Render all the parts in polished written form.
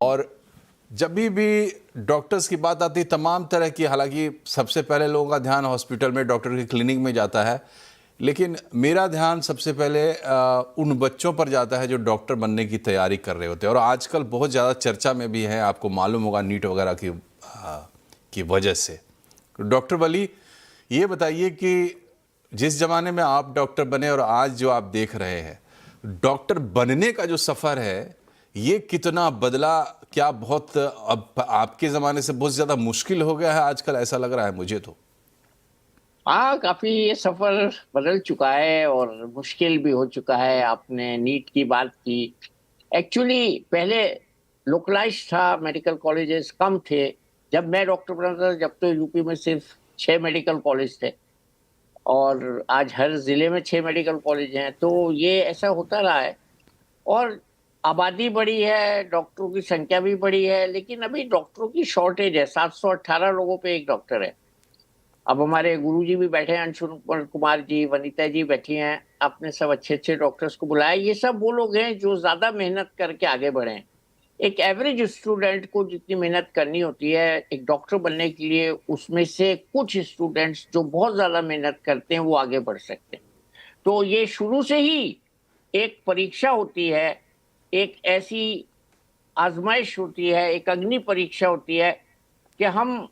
और जब भी डॉक्टर्स की बात आती है तमाम तरह की, हालांकि सबसे पहले लोगों का ध्यान हॉस्पिटल में डॉक्टर की क्लिनिक में जाता है, लेकिन मेरा ध्यान सबसे पहले उन बच्चों पर जाता है जो डॉक्टर बनने की तैयारी कर रहे होते हैं। और आजकल बहुत ज़्यादा चर्चा में भी है, आपको मालूम होगा, नीट वगैरह की वजह से। डॉक्टर वली, ये बताइए कि जिस ज़माने में आप डॉक्टर बने और आज जो आप देख रहे हैं, डॉक्टर बनने का जो सफ़र है ये कितना बदला? क्या बहुत अब आपके ज़माने से बहुत ज़्यादा मुश्किल हो गया है आजकल, ऐसा लग रहा है मुझे तो। हाँ, काफी ये सफर बदल चुका है और मुश्किल भी हो चुका है। आपने नीट की बात की। एक्चुअली पहले लोकलाइज था, मेडिकल कॉलेजेस कम थे। जब मैं डॉक्टर बना था जब तो यूपी में सिर्फ 6 मेडिकल कॉलेज थे, और आज हर जिले में 6 मेडिकल कॉलेज हैं। तो ये ऐसा होता रहा है, और आबादी बढ़ी है, डॉक्टरों की संख्या भी बढ़ी है, लेकिन अभी डॉक्टरों की शॉर्टेज है। 718 लोगों पे एक डॉक्टर है। अब हमारे गुरुजी भी बैठे हैं, अंशुल कुमार जी, वनीता जी बैठी हैं। आपने सब अच्छे अच्छे डॉक्टर्स को बुलाया। ये सब वो लोग हैं जो ज्यादा मेहनत करके आगे बढ़े हैं। एक एवरेज स्टूडेंट को जितनी मेहनत करनी होती है एक डॉक्टर बनने के लिए, उसमें से कुछ स्टूडेंट्स जो बहुत ज्यादा मेहनत करते हैं वो आगे बढ़ सकते हैं। तो ये शुरू से ही एक परीक्षा होती है, एक ऐसी आजमाइश होती है, एक अग्नि परीक्षा होती है कि हम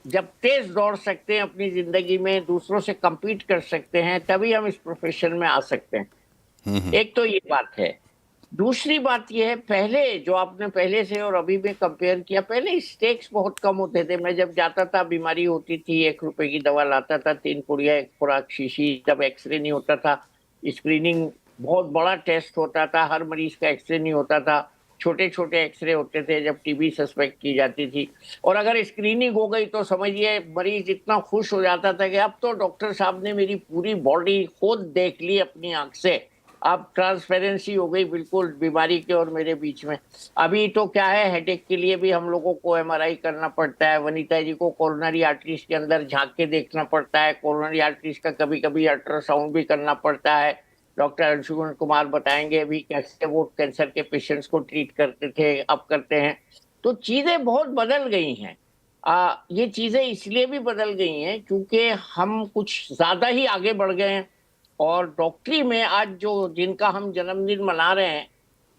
जब तेज दौड़ सकते हैं अपनी जिंदगी में, दूसरों से compete कर सकते हैं, तभी हम इस प्रोफेशन में आ सकते हैं। एक तो ये बात है। दूसरी बात ये है, पहले जो आपने पहले से और अभी में कंपेयर किया, पहले स्टेक्स बहुत कम होते थे। मैं जब जाता था, बीमारी होती थी, 1 रुपए की दवा लाता था, 3 पुड़िया, एक खुराक शीशी। जब एक्सरे नहीं होता था, स्क्रीनिंग बहुत बड़ा टेस्ट होता था, हर मरीज का एक्सरे नहीं होता था, छोटे छोटे एक्सरे होते थे जब टीबी सस्पेक्ट की जाती थी। और अगर स्क्रीनिंग हो गई तो समझिए मरीज इतना खुश हो जाता था कि अब तो डॉक्टर साहब ने मेरी पूरी बॉडी खुद देख ली अपनी आंख से। अब ट्रांसपेरेंसी हो गई बिल्कुल बीमारी के और मेरे बीच में। अभी तो क्या है, हेडेक के लिए भी हम लोगों को एमआरआई करना पड़ता है। वनीता जी को कोरोनरी आर्टरीज के अंदर झांक के देखना पड़ता है। कोरोनरी आर्टरीज का कभी कभी अल्ट्रासाउंड भी करना पड़ता है। डॉक्टर अंशुमन कुमार बताएंगे अभी कैसे वो कैंसर के पेशेंट्स को ट्रीट करते थे, अब करते हैं। तो चीजें बहुत बदल गई हैं। ये चीजें इसलिए भी बदल गई हैं क्योंकि हम कुछ ज्यादा ही आगे बढ़ गए हैं। और डॉक्टरी में आज जो जिनका हम जन्मदिन मना रहे हैं,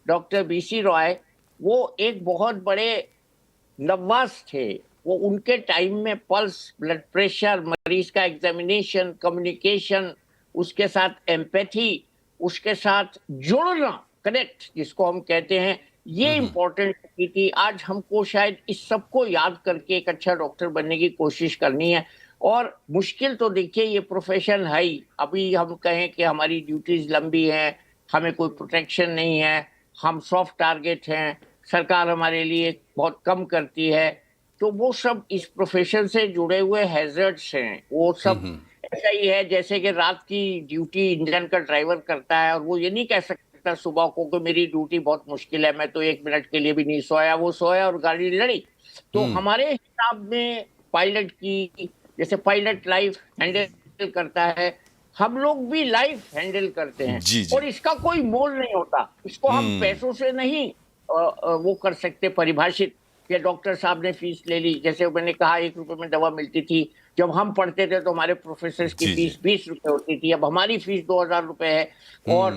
डॉक्टर बीसी रॉय, वो एक बहुत बड़े नवाज थे। वो उनके टाइम में पल्स, ब्लड प्रेशर, मरीज का एग्जामिनेशन, कम्युनिकेशन, उसके साथ एम्पैथी, उसके साथ जुड़ना, कनेक्ट जिसको हम कहते हैं, ये इंपॉर्टेंट की थी। आज हमको शायद इस सबको याद करके एक अच्छा डॉक्टर बनने की कोशिश करनी है। और मुश्किल तो देखिए, ये प्रोफेशन है ही। अभी हम कहें कि हमारी ड्यूटीज लंबी हैं, हमें कोई प्रोटेक्शन नहीं है, हम सॉफ्ट टारगेट हैं, सरकार हमारे लिए बहुत कम करती है। तो वो सब इस प्रोफेशन से जुड़े हुए हैजर्ड्स हैं। वो सब ऐसा ही है जैसे कि रात की ड्यूटी इंजन का ड्राइवर करता है, और वो ये नहीं कह सकता सुबह को कि मेरी ड्यूटी बहुत मुश्किल है, मैं तो 1 मिनट के लिए भी नहीं सोया। वो सोया और गाड़ी लड़ी। तो हमारे हिसाब में पायलट की, जैसे पायलट लाइफ हैंडल करता है, हम लोग भी लाइफ हैंडल करते हैं। जी जी। और इसका कोई मोल नहीं होता। इसको हम पैसों से नहीं वो कर सकते परिभाषित कि डॉक्टर साहब ने फीस ले ली। जैसे मैंने कहा 1 रुपए में दवा मिलती थी। जब हम पढ़ते थे तो हमारे प्रोफेसर की जी जी। फीस 20 रुपए होती थी, अब हमारी फीस 2000 रुपए है। और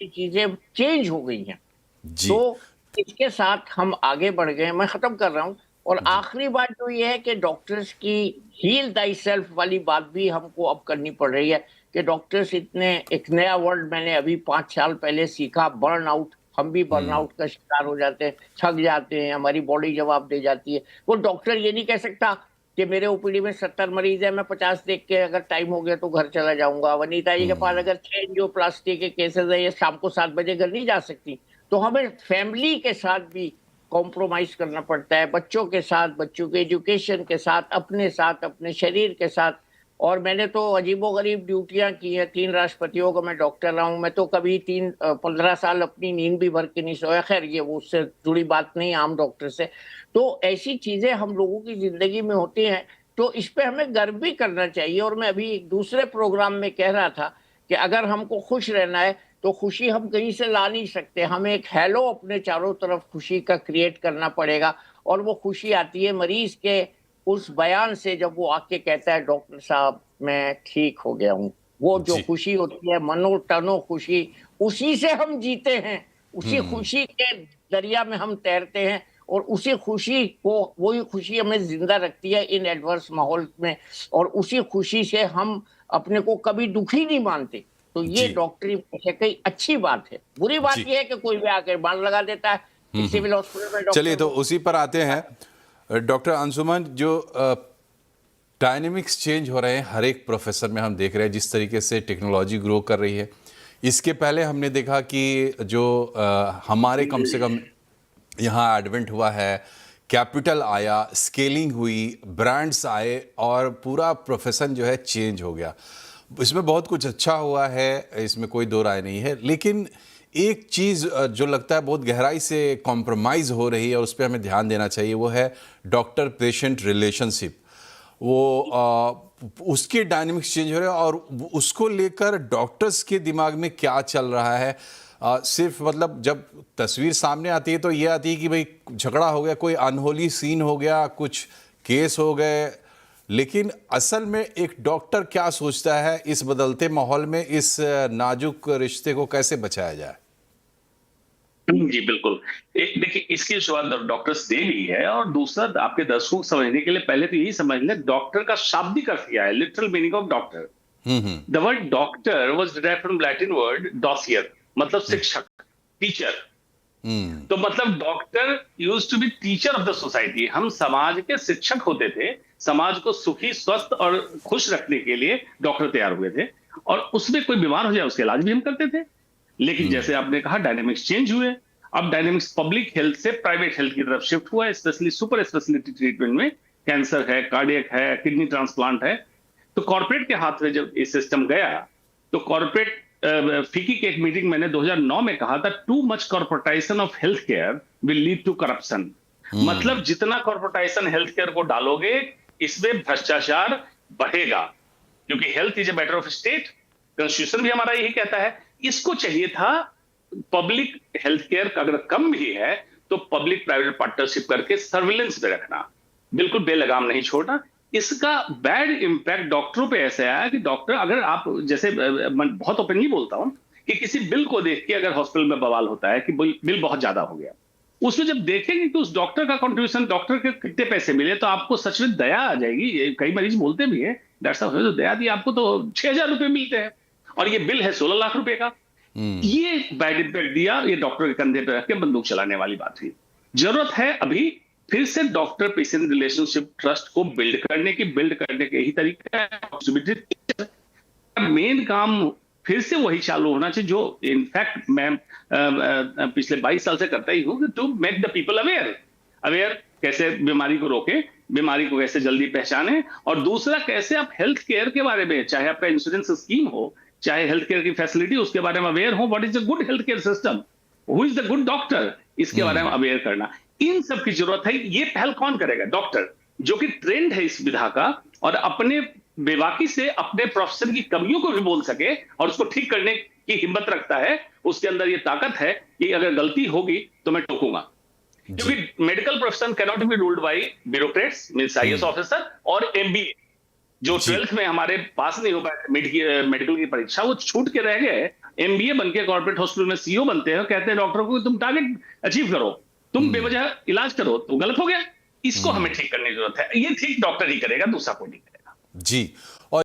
ये चीजें चेंज हो गई हैं। जी तो इसके साथ हम आगे बढ़ गए। मैं खत्म कर रहा हूं। और जी। आखिरी बात जो ये है कि डॉक्टर्स की हील दाई सेल्फ वाली बात भी हमको अब करनी पड़ रही है। कि डॉक्टर्स इतने, एक नया वर्ड मैंने अभी 5 साल पहले सीखा, बर्न आउट। हम भी बर्न आउट का शिकार हो जाते हैं, थक जाते हैं, हमारी बॉडी जवाब दे जाती है। वो डॉक्टर ये नहीं कह सकता कि मेरे ओपीडी में 70 मरीज है, मैं 50 देख के अगर टाइम हो गया तो घर चला जाऊंगा। वनीता जी के पास अगर 6 के केसेस है, ये शाम को 7 बजे घर नहीं जा सकती। तो हमें फैमिली के साथ भी कॉम्प्रोमाइज करना पड़ता है, बच्चों के साथ, बच्चों के एजुकेशन के साथ, अपने साथ, अपने शरीर के साथ। और मैंने तो अजीबोगरीब ड्यूटियां की हैं। 3 राष्ट्रपतियों का मैं डॉक्टर रहा हूं। मैं तो कभी 15 साल अपनी नींद भी भर के नहीं सोया। खैर ये वो उससे जुड़ी बात नहीं, आम डॉक्टर से। तो ऐसी चीजें हम लोगों की जिंदगी में होती हैं। तो इस पे हमें गर्व भी करना चाहिए। और मैं अभी एक दूसरे प्रोग्राम में कह रहा था कि अगर हमको खुश रहना है तो खुशी हम कहीं से ला नहीं सकते, हमें एक हैलो अपने चारों तरफ खुशी का क्रिएट करना पड़ेगा। और वो खुशी आती है मरीज के उस बयान से, जब वो आके कहता है डॉक्टर साहब मैं ठीक हो गया हूँ। वो जो जी। खुशी होती है, मनो तनो खुशी, उसी से हम जीते हैं, उसी खुशी के दरिया में हम तैरते हैं। और उसी खुशी को, वही खुशी हमें जिंदा रखती है इन एडवर्स माहौल में। और उसी खुशी से हम अपने को कभी दुखी नहीं मानते। तो ये जी। डॉक्टरी पेशे की अच्छी बात है। बुरी बात जी। ये है कि कोई भी आकर बाण लगा देता है एक सिविल हॉस्पिटल में चलिए, डॉक्टर तो को। उसी पर आते हैं। डॉक्टर अंशुमन, जो डायनेमिक्स चेंज हो रहे हैं हर एक प्रोफेसर में, हम देख रहे हैं जिस तरीके से टेक्नोलॉजी ग्रो कर रही है। इसके पहले हमने देखा कि जो हमारे कम से कम यहाँ एडवेंट हुआ है, कैपिटल आया, स्केलिंग हुई, ब्रांड्स आए और पूरा प्रोफेशन जो है चेंज हो गया। इसमें बहुत कुछ अच्छा हुआ है, इसमें कोई दो राय नहीं है, लेकिन एक चीज़ जो लगता है बहुत गहराई से कॉम्प्रोमाइज़ हो रही है और उस पर हमें ध्यान देना चाहिए, वो है डॉक्टर पेशेंट रिलेशनशिप। वो उसके डायनेमिक्स चेंज हो रहे हैं और उसको लेकर डॉक्टर्स के दिमाग में क्या चल रहा है। सिर्फ मतलब जब तस्वीर सामने आती है तो ये आती है कि भाई झगड़ा हो गया, कोई अनहोली सीन हो गया, कुछ केस हो गए, लेकिन असल में एक डॉक्टर क्या सोचता है इस बदलते माहौल में, इस नाजुक रिश्ते को कैसे बचाया जाए? जी बिल्कुल। एक देखिए, इसकी शुरुआत डॉक्टर्स डे ही है, और दूसरा आपके दर्शकों को समझने के लिए पहले तो यही समझ लें डॉक्टर का शाब्दिक अर्थ क्या है, literal meaning of doctor. The word doctor was derived from Latin word docere, मतलब शिक्षक, टीचर। तो मतलब doctor used to be teacher of the society. हम समाज के शिक्षक होते थे, समाज को सुखी, स्वस्थ और खुश रखने के लिए डॉक्टर तैयार हुए थे, और उसमें कोई बीमार हो जाए उसका इलाज भी हम करते थे। लेकिन जैसे आपने कहा डायनेमिक्स चेंज हुए, अब डायनेमिक्स पब्लिक हेल्थ से प्राइवेट हेल्थ की तरफ शिफ्ट हुआ है, स्पेशली सुपर स्पेशलिटी ट्रीटमेंट में। कैंसर है, कार्डियक है, किडनी ट्रांसप्लांट है। तो कॉर्पोरेट के हाथ में जब ये सिस्टम गया, तो कॉर्पोरेट फिकी की एक मीटिंग मैंने 2009 में कहा था, too much corporatisation of health care will lead to corruption. मतलब जितना कॉर्पोरेटाइजेशन हेल्थ केयर को डालोगे, इसमें भ्रष्टाचार बढ़ेगा, क्योंकि health is a matter of state. Constitution भी हमारा यही कहता है। इसको चाहिए था पब्लिक हेल्थ केयर अगर कम भी है तो पब्लिक प्राइवेट पार्टनरशिप करके सर्विलेंस में रखना, बिल्कुल बेलगाम नहीं छोड़ना। इसका बैड इंपैक्ट डॉक्टरों पे ऐसे आया कि डॉक्टर, अगर आप जैसे मैं बहुत ओपनली बोलता हूं कि किसी बिल को देख के अगर हॉस्पिटल में बवाल होता है कि बिल बहुत ज्यादा हो गया, उसमें जब देखेंगे कि उस डॉक्टर का कंट्रीब्यूशन, डॉक्टर के कितने पैसे मिले, तो आपको सच में दया आ जाएगी। कई मरीज बोलते भी है, डॉक्टर साहब तो दया दी, आपको तो 6,000 रुपए मिलते हैं और ये बिल है 16 लाख रुपए का। ये बैड इंपैक्ट दिया, ये डॉक्टर के कंधे पर रख के बंदूक चलाने वाली बात हुई। जरूरत है अभी फिर से डॉक्टर पेशेंट रिलेशनशिप ट्रस्ट को बिल्ड करने के यही तरीका है। मेन काम फिर से वही चालू होना चाहिए जो इनफैक्ट मैं पिछले 22 साल से करता ही हूं, to make the people aware कैसे बीमारी को रोके, बीमारी को कैसे जल्दी पहचाने, और दूसरा कैसे आप हेल्थ केयर के बारे में, चाहे आपका इंश्योरेंस स्कीम हो, चाहे हेल्थ केयर की फैसिलिटी, उसके बारे में अवेयर हो। What is a good health care system, who is the good doctor, इसके बारे में अवेयर करना, इन सब की जरूरत है। ये पहल कौन करेगा? डॉक्टर, जो कि ट्रेंड है इस विधा का, और अपने बेबाकी से अपने प्रोफेशन की कमियों को भी बोल सके और उसको ठीक करने की हिम्मत रखता है। उसके अंदर ये ताकत है कि अगर गलती होगी तो मैं टोकूंगा, क्योंकि medical profession can not be ruled by bureaucrats, means IAS officer और एमबीए, जो 12th में हमारे पास नहीं हो पाए मेडिकल की परीक्षा, वो छूट के रह गए। एमबीए बनके कॉर्पोरेट हॉस्पिटल में सीईओ बनते हैं, कहते हैं डॉक्टर को तुम टारगेट अचीव करो, तुम बेवजह इलाज करो, तो गलत हो गया। इसको हमें ठीक करने की जरूरत है। ये ठीक डॉक्टर ही करेगा, दूसरा कोई नहीं करेगा। जी,